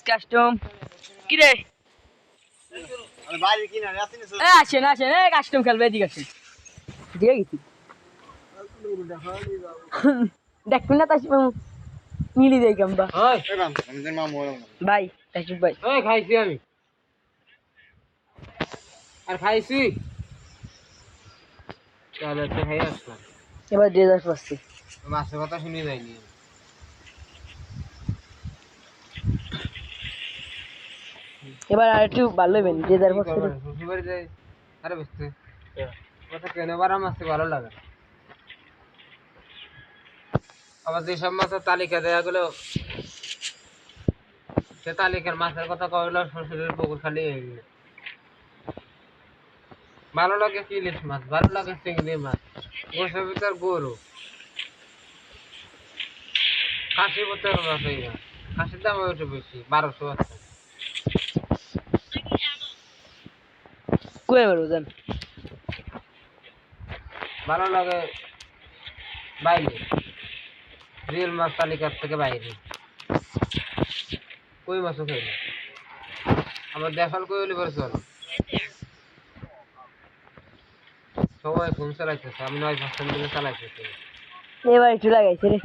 custom কি রে আরে বাইরে কি না আসেন আসেন আসেন এই কাস্টম খেলবে এদিকে আসেন দিয়ে গেছি দেখবেন না তাই মিলি দেই আমরা ওই আমাদের মামু ভাই তাইজুব ভাই ওই খাইছি আমি আর খাইছি তাহলে তো খাই আসলাম এবার ডেজার্ট পাচ্ছি মাছের কথা শুনি যায়নি এবার আর একটু ভালো হবেন ডেজার্ট পাচ্ছি শ্বশুরবাড়ি যাই আরে বুঝতে কথা কেন বারা মাছতে ভালো লাগে আবার যেসব মাছের তালিকা দেওয়া গেলো সে তালিকার মাছের কথা কইলো শ্বশুরের পুকুর খালি হয়ে গেল ভালো লাগে কি ইলিশ মাছ ভালো লাগে চিংড়ি মাছ গোসের ভিতর গরু খাসি ভিতর মাছ এই না খাসির দাম একটু বেশি 1200 আছে কই মারো জান ভালো লাগে বাইরে রিয়েল মাছ তালিকার থেকে বাইরে কই মাছও খাই না আমার দেখাল কই হলে পরে চল সবাই ফোন চালাইতেছে আমি 9% দিলে চালাইতেছি এবার একটু লাগাইছে রে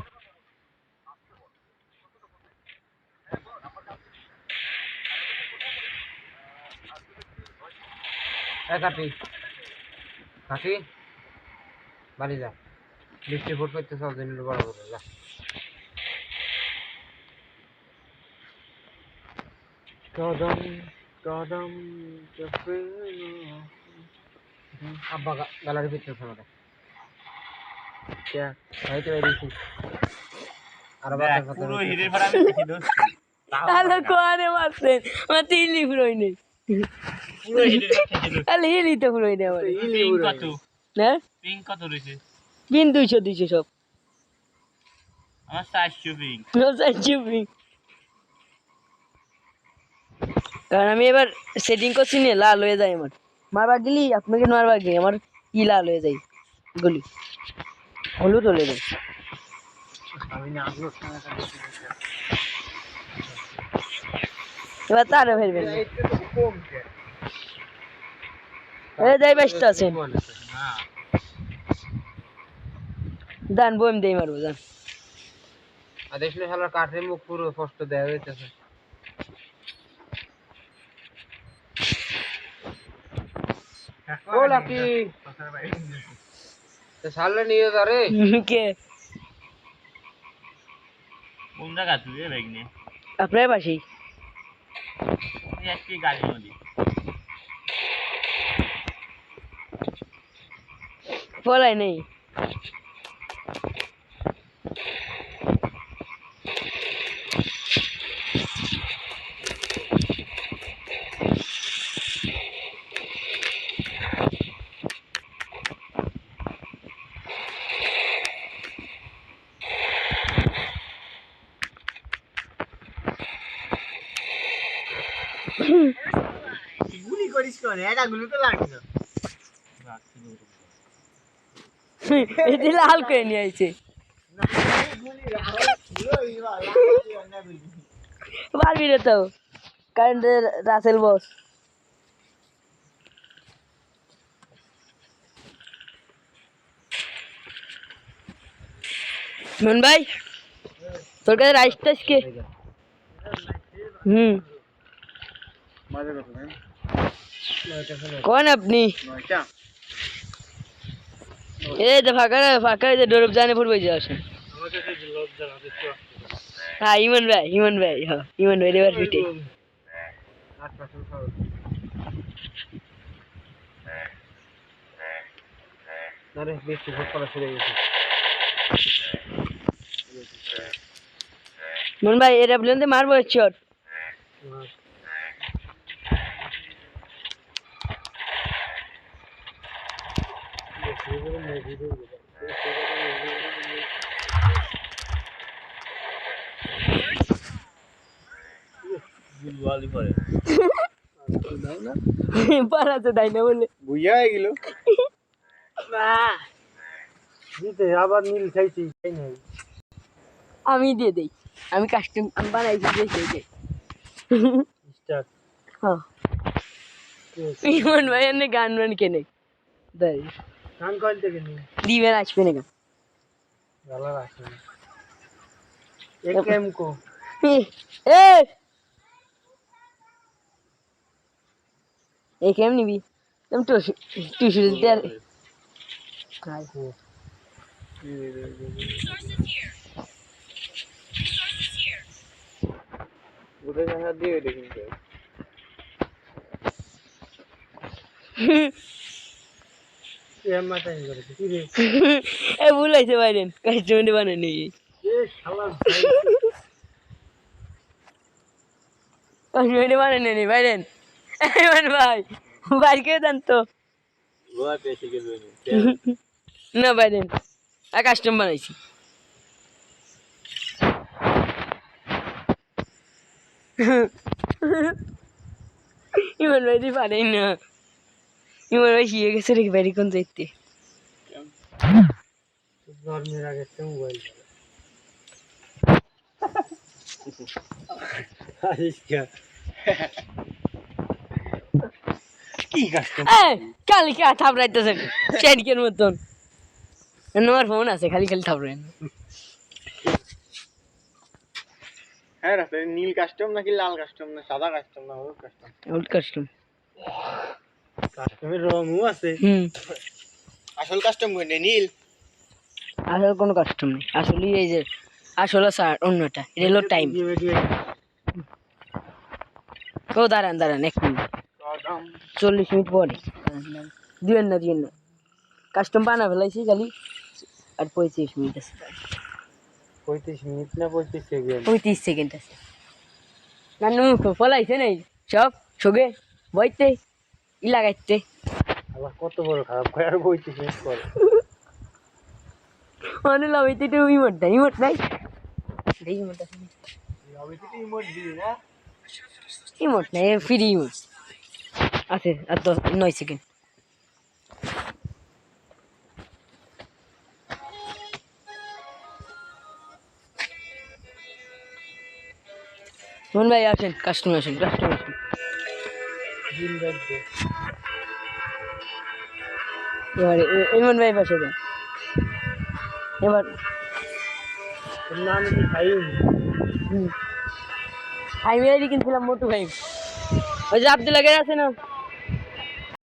কাটি কাটি বাড়ি যা বৃষ্টি ফুট করতে সব দিন বড় বড় যা কদম কদম আব্বা গ্যালারি ভিতরে শোনা হয়তো এদিকে আর পুরো হিরের ভাড়া আমি দেখি দোস্ত তাহলে কোয়ারে মারছেন আমার তিলি ফুরই নেই পুরো হিরের থেকে দোস্ত তাহলে হিলি তো ফুরই নেই আমার পিং কত না পিং কত রইছে পিন 200 সব আমার 400 পিং চুপি কারণ আমি এবার সেটিং করছি না লাল হয়ে যায় আমার মারবার দিলি আপনাকে মারবার গিয়ে আমার ই লাল হয়ে যায় গুলি হলুদ হলে যায় আমি না আগলো এবার তারও ফেলবেন না এই যাই ব্যস্ত আছেন দান বইম দেই মারবো দান আদেশলে শালার কাঠের মুখ পুরো কষ্ট দেয়া হইতেছে ও লাকি তো শালে নিয়ে যা রে কে কোন জায়গা তুই রে বাইক নিয়ে আপনার পাশেই এই একটি গাড়ি নদী বলাই নেই গুলি করিস কোন এটা গুলি তো লাগছে এটি লাল করে নিয়ে আইছে পারবি রে তো কারেন্টের রাসেল বস মন ভাই তোর কাছে রাইস টাইস কে মাঝে কত ভাই কোন আপনি নয়টা এই যে ফাঁকা যে ডরব জানে ফুটবল যে আসেন আমাদের যে লজ্জা আছে তো হ্যাঁ ইমন ভাই হ্যাঁ ইমন ভাই রেবার পিটে 8% খাও আরে বেশি ভোট করা শুরু হয়ে গেছে মন ভাই এর আপনি মারবো শট গুলওয়ালি পরে পারাতে তাই না বলে বুইয়া গেল না দিতে আবার নীল খাইছি তাই নাই আমি দিয়ে দেই আমি কাস্টম বানাইছি সেই স্টার্ট হ্যাঁ ইমন ভাই এনে গান মান কেনে তাই কান কল থেকে নি দিবেন আসবে না কেন গালা রাখছে এক এম কো এ এই কেম নিবি তুমি টুসু দিতে আর কাই উঠে জায়গা দিয়ে দেখিন এম মাথায় করে কি রে এ ভুল হয়েছে বাইরেন কাস্টমার বানানি এ শালা কাস্টমার বানানি বাইরেন ইমন ভাই বাইর করে দেন তো গোয়া পেছে গেল না বাইরেন আর কাস্টমার বানাইছি ইমন ভাই দি পারেন না ইমন ভাই শিয়ে গেছে রে বাইরে কোন যাইতে গরমের আগে তো মোবাইল কি কাস্টম খালি কে থাপড়াইতেছেন শেরিকের মতন আমার ফোন আছে খালি খালি থাপড়েন হ্যাঁ রাস্তা নীল কাস্টম নাকি লাল কাস্টম না সাদা কাস্টম না হলুদ কাস্টম ওল্ড কাস্টম কাস্টমের রঙও আছে আসল কাস্টম কোনটা নীল আসলে কোনো কাস্টম নেই আসলে এই যে আসলে স্যার অন্যটা এটা হলো টাইম ও দাঁড়ান দাঁড়ান এক মিনিট 40 মিনিট পরে দিবেন না কাস্টম বানা ফেলাইছি খালি আর 35 মিনিট আছে 35 মিনিট না 35 সেকেন্ড 35 সেকেন্ড আছে নানু ফলাইছে নাই সব সগে বইতে ই লাগাইতে আবার কত বড় খারাপ করে আর 35 মিনিট পরে মানে লাগাইতে তো ইমোট নাই দেই ইমোট আছে আমি তো ইমোট দিই না ইমোট নাই ফ্রি ইমোট আছে আর 9 সেকেন্ড মন ভাই আসেন কাস্টমার আসেন দিন রাত দে এবারে ইমন ভাই পাশে যান এবার তোর নাম কি ফাইম হাইওয়ে কিনছিলাম মোটু ভাই ওই যে আব্দুল্লাহ আছে না